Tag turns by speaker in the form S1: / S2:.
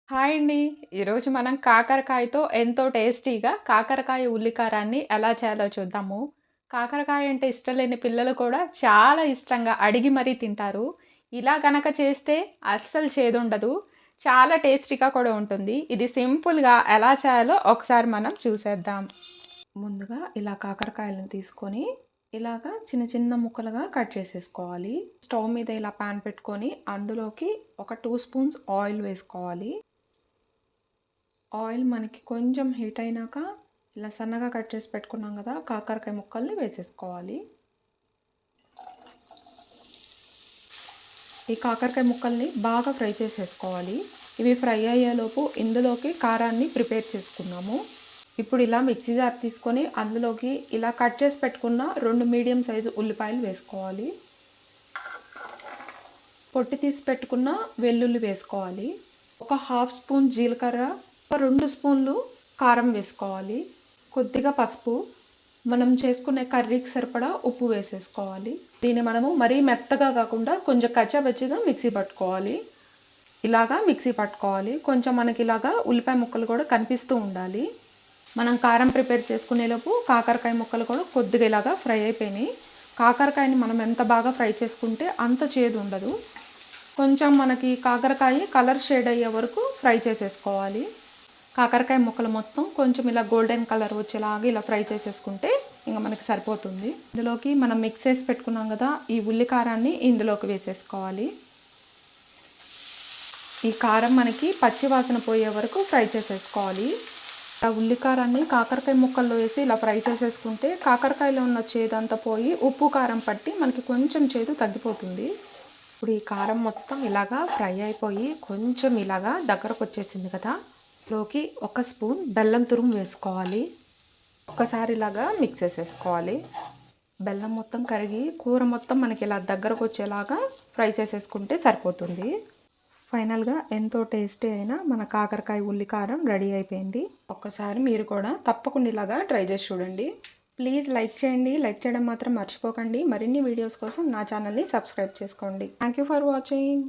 S1: Hi అండి. ఈరోజు మనం కాకరకాయతో ఎంతో టేస్టీగా కాకరకాయ ఉల్లికారాన్ని ఎలా చేయాలో చూద్దాము. కాకరకాయ అంటే ఇష్టం లేని పిల్లలు కూడా చాలా ఇష్టంగా అడిగి మరీ తింటారు. ఇలా గనక చేస్తే అస్సలు చేదుండదు. చాలా టేస్టీగా కూడా ఉంటుంది. ఇది సింపుల్‌గా ఎలా చేయాలో ఒకసారి మనం చూసేద్దాం. ముందుగా ఇలా కాకరకాయలను తీసుకొని ఇలాగా చిన్న చిన్న ముక్కలుగా కట్ చేసేసుకోవాలి. స్టవ్ మీద ఇలా పాన్ పెట్టుకొని అందులోకి ఒక 2 స్పూన్స్ ఆయిల్ వేసుకోవాలి. ఆయిల్ మనకి కొంచెం హీట్ అయినాక ఇలా సన్నగా కట్ చేసి పెట్టుకున్నాం కదా కాకరకాయ ముక్కల్ని వేసేసుకోవాలి. ఈ కాకరకాయ ముక్కల్ని బాగా ఫ్రై చేసేసుకోవాలి. ఇవి ఫ్రై అయ్యేలోపు ఇందులోకి కారాన్ని ప్రిపేర్ చేసుకున్నాము. ఇప్పుడు ఇలా మిక్సీ జార్ తీసుకొని అందులోకి ఇలా కట్ చేసి పెట్టుకున్న 2 మీడియం సైజు ఉల్లిపాయలు వేసుకోవాలి. పొట్టి తీసి పెట్టుకున్న వెల్లుల్లి వేసుకోవాలి. ఒక హాఫ్ స్పూన్ జీలకర్ర, ఒక 2 స్పూన్లు కారం వేసుకోవాలి. కొద్దిగా పసుపు, మనం చేసుకునే కర్రీకి సరిపడా ఉప్పు వేసేసుకోవాలి. దీన్ని మనము మరీ మెత్తగా కాకుండా కొంచెం కచ్చాపచ్చిగా మిక్సీ పట్టుకోవాలి. ఇలాగా మిక్సీ పట్టుకోవాలి. కొంచెం మనకి ఇలాగా ఉల్లిపాయ ముక్కలు కూడా కనిపిస్తూ ఉండాలి. మనం కారం ప్రిపేర్ చేసుకునేలోపు కాకరకాయ ముక్కలు కూడా కొద్దిగా ఇలాగా ఫ్రై అయిపోయినాయి. కాకరకాయని మనం ఎంత బాగా ఫ్రై చేసుకుంటే అంత చేదు ఉండదు. కొంచెం మనకి కాకరకాయ కలర్ షేడ్ అయ్యే వరకు ఫ్రై చేసేసుకోవాలి. కాకరకాయ ముక్కలు మొత్తం కొంచెం ఇలా గోల్డెన్ కలర్ వచ్చేలాగా ఇలా ఫ్రై చేసేసుకుంటే ఇంకా మనకి సరిపోతుంది. ఇందులోకి మనం మిక్స్ చేసి పెట్టుకున్నాం కదా ఈ ఉల్లి కారాన్ని ఇందులోకి వేసేసుకోవాలి. ఈ కారం మనకి పచ్చి వాసన పోయే వరకు ఫ్రై చేసేసుకోవాలి. ఆ ఉల్లి కారాన్ని కాకరకాయ ముక్కల్లో వేసి ఇలా ఫ్రై చేసేసుకుంటే కాకరకాయలో ఉన్న చేదంతా పోయి ఉప్పు కారం పట్టి మనకి కొంచెం చేదు తగ్గిపోతుంది. ఇప్పుడు ఈ కారం మొత్తం ఇలాగా ఫ్రై అయిపోయి కొంచెం ఇలాగా దగ్గరకు వచ్చేసింది కదా, లోకి ఒక స్పూన్ బెల్లం తురుము వేసుకోవాలి. ఒక్కసారి ఇలాగా మిక్స్ చేసేసుకోవాలి. బెల్లం మొత్తం కరిగి కూర మొత్తం మనకి ఇలా దగ్గరకు వచ్చేలాగా ఫ్రై చేసేసుకుంటే సరిపోతుంది. ఫైనల్గా ఎంతో టేస్టీ అయిన మన కాకరకాయ ఉల్లి కారం రెడీ అయిపోయింది. ఒక్కసారి మీరు కూడా తప్పకుండా ఇలాగా ట్రై చేసి చూడండి. ప్లీజ్ లైక్ చేయండి. లైక్ చేయడం మాత్రం మర్చిపోకండి. మరిన్ని వీడియోస్ కోసం నా ఛానల్ని సబ్స్క్రైబ్ చేసుకోండి. Thank you for watching.